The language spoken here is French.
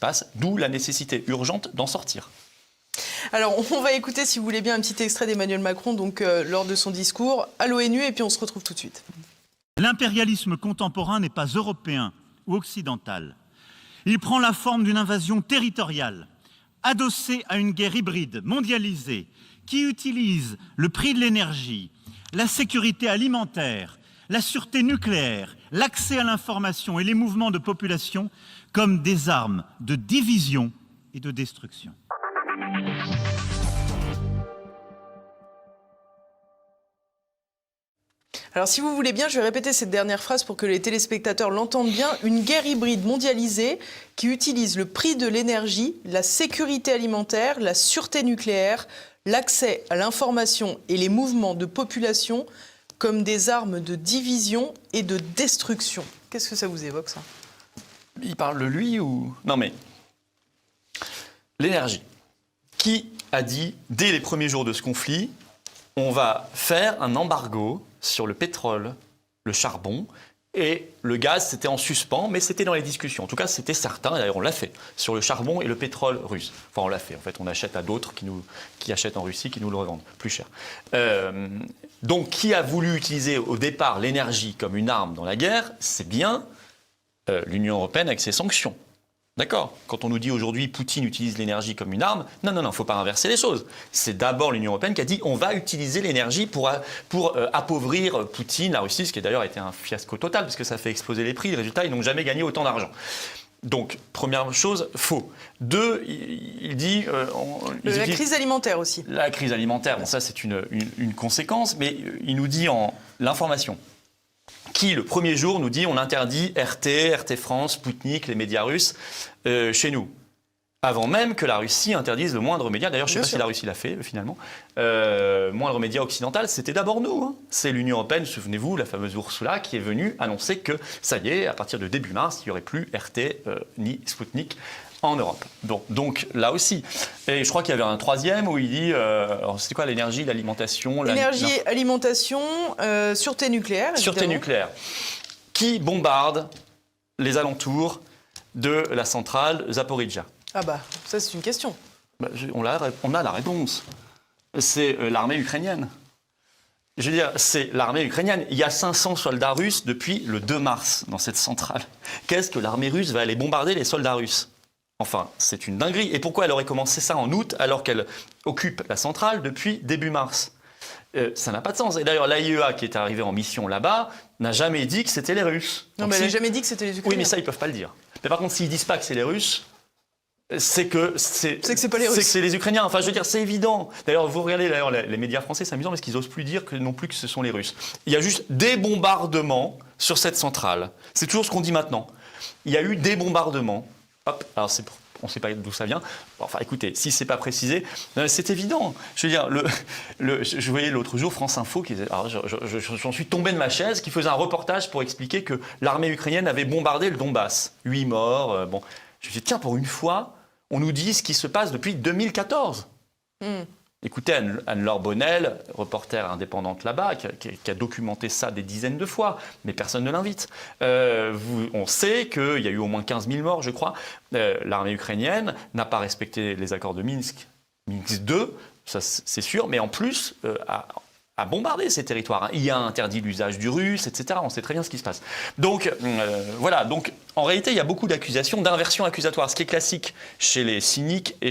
passe, d'où la nécessité urgente d'en sortir. Alors, on va écouter, si vous voulez bien, un petit extrait d'Emmanuel Macron lors de son discours à l'ONU, et puis on se retrouve tout de suite. L'impérialisme contemporain n'est pas européen ou occidental. Il prend la forme d'une invasion territoriale, adossée à une guerre hybride, mondialisée, qui utilise le prix de l'énergie, la sécurité alimentaire, la sûreté nucléaire, l'accès à l'information et les mouvements de population comme des armes de division et de destruction. Alors, si vous voulez bien, je vais répéter cette dernière phrase pour que les téléspectateurs l'entendent bien. Une guerre hybride mondialisée qui utilise le prix de l'énergie, la sécurité alimentaire, la sûreté nucléaire, l'accès à l'information et les mouvements de population comme des armes de division et de destruction. Qu'est-ce que ça vous évoque, ça? Il parle de lui ou... Non mais, l'énergie. Qui a dit, dès les premiers jours de ce conflit, on va faire un embargo sur le pétrole, le charbon, et le gaz, c'était en suspens, mais c'était dans les discussions. En tout cas, c'était certain, et d'ailleurs on l'a fait, sur le charbon et le pétrole russe. Enfin, on l'a fait, en fait, on achète à d'autres qui achètent en Russie, qui nous le revendent plus cher. Donc, qui a voulu utiliser au départ l'énergie comme une arme dans la guerre? C'est bien l'Union européenne avec ses sanctions. D'accord. Quand on nous dit aujourd'hui Poutine utilise l'énergie comme une arme, non, il ne faut pas inverser les choses. C'est d'abord l'Union européenne qui a dit on va utiliser l'énergie pour appauvrir Poutine, la Russie, ce qui d'ailleurs été un fiasco total parce que ça fait exploser les prix. Résultat, ils n'ont jamais gagné autant d'argent. Donc, première chose, faux. Deux, il dit... la crise alimentaire aussi. La crise alimentaire, bon, ça c'est une conséquence, mais il nous dit en l'information. Qui, le premier jour, nous dit on interdit RT France, Sputnik, les médias russes chez nous. Avant même que la Russie interdise le moindre média, d'ailleurs je ne sais pas si la Russie l'a fait finalement, moindre média occidental, c'était d'abord nous. Hein. C'est l'Union européenne, souvenez-vous, la fameuse Ursula, qui est venue annoncer que ça y est, à partir de début mars, il n'y aurait plus RT ni Sputnik en Europe. Donc là aussi. Et je crois qu'il y avait un troisième où il dit, c'était quoi l'énergie, l'alimentation Énergie, alimentation, sûreté nucléaire. Évidemment. Sûreté nucléaire. Qui bombarde les alentours de la centrale Zaporijia? Ah bah, ça c'est une question. Bah, on a la réponse. C'est l'armée ukrainienne. Je veux dire, c'est l'armée ukrainienne. Il y a 500 soldats russes depuis le 2 mars dans cette centrale. Qu'est-ce que l'armée russe va aller bombarder les soldats russes? Enfin, c'est une dinguerie. Et pourquoi elle aurait commencé ça en août alors qu'elle occupe la centrale depuis début mars? Ça n'a pas de sens. Et d'ailleurs, l'AIEA qui est arrivée en mission là-bas n'a jamais dit que c'était les Russes. Non, mais elle n'a jamais dit que c'était les Ukrainiens. Oui, mais ça, ils ne peuvent pas le dire. Mais par contre, s'ils ne disent pas que c'est les Russes, c'est que c'est pas les Russes. C'est que c'est les Ukrainiens. Enfin, je veux dire, c'est évident. D'ailleurs, vous regardez les médias français, c'est amusant parce qu'ils n'osent plus dire non plus que ce sont les Russes. Il y a juste des bombardements sur cette centrale. C'est toujours ce qu'on dit maintenant. Il y a eu des bombardements. Hop, alors on ne sait pas d'où ça vient. Enfin, écoutez, si ce n'est pas précisé, c'est évident. Je veux dire, je voyais l'autre jour France Info, j'en suis tombé de ma chaise, qui faisait un reportage pour expliquer que l'armée ukrainienne avait bombardé le Donbass. 8 morts. Bon. Je me suis dit, tiens, pour une fois, on nous dit ce qui se passe depuis 2014. Écoutez, Anne-Laure Bonnel, reporter indépendante là-bas, qui a documenté ça des dizaines de fois, mais personne ne l'invite. On sait qu'il y a eu au moins 15 000 morts, je crois. L'armée ukrainienne n'a pas respecté les accords de Minsk 2, ça c'est sûr, mais en plus a bombardé ces territoires. Il y a interdit l'usage du russe, etc. On sait très bien ce qui se passe. Donc, voilà. Donc, en réalité, il y a beaucoup d'accusations, d'inversion accusatoire, ce qui est classique chez les cyniques et